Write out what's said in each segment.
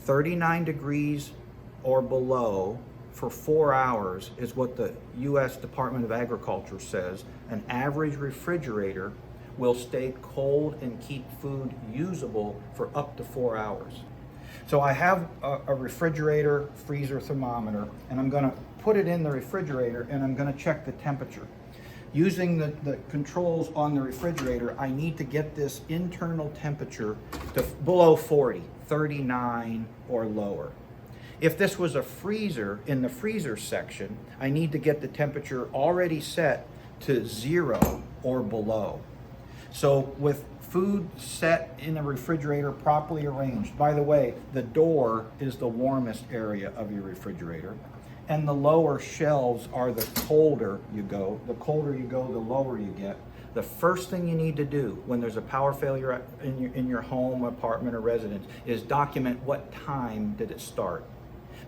39 degrees or below for 4 hours is what the U.S. Department of Agriculture says an average refrigerator will stay cold and keep food usable for up to 4 hours. So I have a refrigerator, freezer, thermometer, and I'm going to put it in the refrigerator and I'm going to check the temperature. Using the controls on the refrigerator, I need to get this internal temperature to below 40, 39 or lower. If this was a freezer, in the freezer section, I need to get the temperature already set to 0 or below. So with food set in a refrigerator properly arranged, by the way, the door is the warmest area of your refrigerator, and the lower shelves are the colder you go. The colder you go, the lower you get. The first thing you need to do when there's a power failure in your home, apartment, or residence is document what time did it start.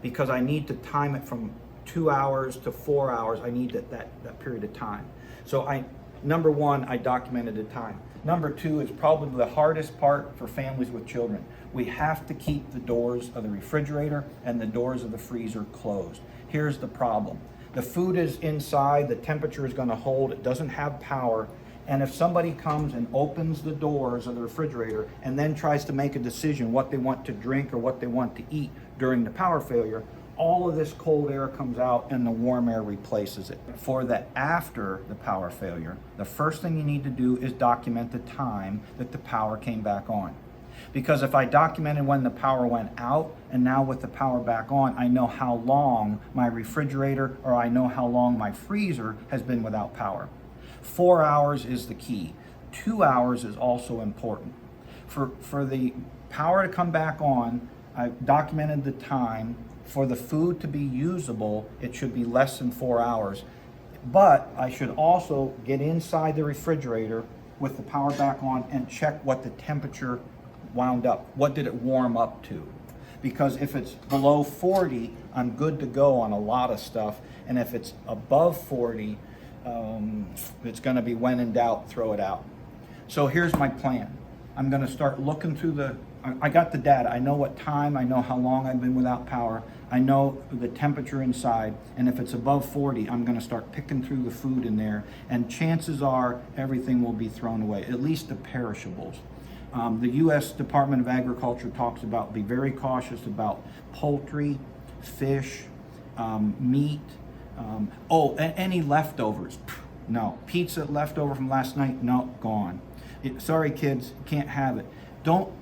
Because I need to time it from 2 hours to 4 hours. I need that period of time. So number one, I documented the time. Number two is probably the hardest part for families with children. We have to keep the doors of the refrigerator and the doors of the freezer closed. Here's the problem. The food is inside, the temperature is going to hold, it doesn't have power, and if somebody comes and opens the doors of the refrigerator and then tries to make a decision what they want to drink or what they want to eat during the power failure, all of this cold air comes out and the warm air replaces it. For the after the power failure, the first thing you need to do is document the time that the power came back on. Because if I documented when the power went out and now with the power back on, I know how long my refrigerator or I know how long my freezer has been without power. 4 hours is the key. 2 hours is also important. For the power to come back on, I documented the time. For the food to be usable, it should be less than 4 hours. But I should also get inside the refrigerator with the power back on and check what the temperature wound up. What did it warm up to? Because if it's below 40, I'm good to go on a lot of stuff. And if it's above 40, it's going to be when in doubt, throw it out. So here's my plan. I'm going to start looking through I got the data. I know what time, I know how long I've been without power, I know the temperature inside, and if it's above 40, I'm going to start picking through the food in there, and chances are everything will be thrown away, at least the perishables. The U.S. Department of Agriculture talks about be very cautious about poultry, fish, meat, any leftovers. No. Pizza leftover from last night? No, gone. Sorry kids, can't have it. Don't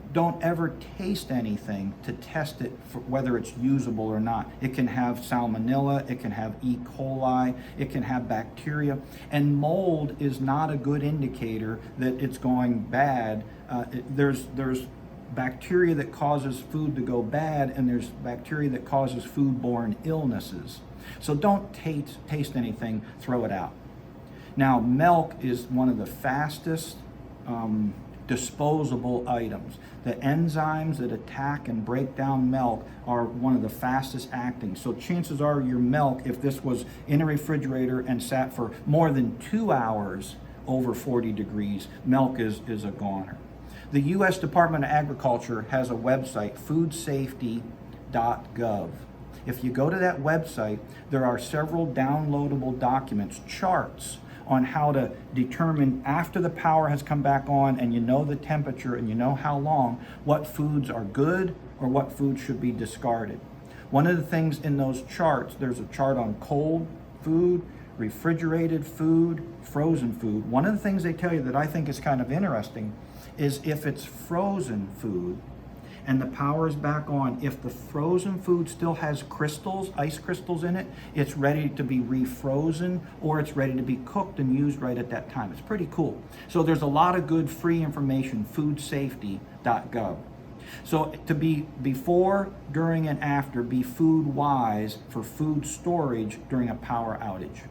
ever taste anything to test it for whether it's usable or not. It can have salmonella, it can have E. coli, it can have bacteria, and mold is not a good indicator that it's going bad. There's bacteria that causes food to go bad, and there's bacteria that causes foodborne illnesses. So don't taste anything, throw it out. Now, milk is one of the fastest disposable items. The enzymes that attack and break down milk are one of the fastest acting. So chances are your milk, if this was in a refrigerator and sat for more than 2 hours over 40 degrees, milk is a goner. The U.S. Department of Agriculture has a website, foodsafety.gov. If you go to that website, there are several downloadable documents, charts, on how to determine after the power has come back on and you know the temperature and you know how long, what foods are good or what foods should be discarded. One of the things in those charts, there's a chart on cold food, refrigerated food, frozen food. One of the things they tell you that I think is kind of interesting is if it's frozen food and the power is back on, if the frozen food still has crystals, ice crystals in it, it's ready to be refrozen or it's ready to be cooked and used right at that time. It's pretty cool. So there's a lot of good free information, foodsafety.gov. So to be before, during, and after, be food wise for food storage during a power outage.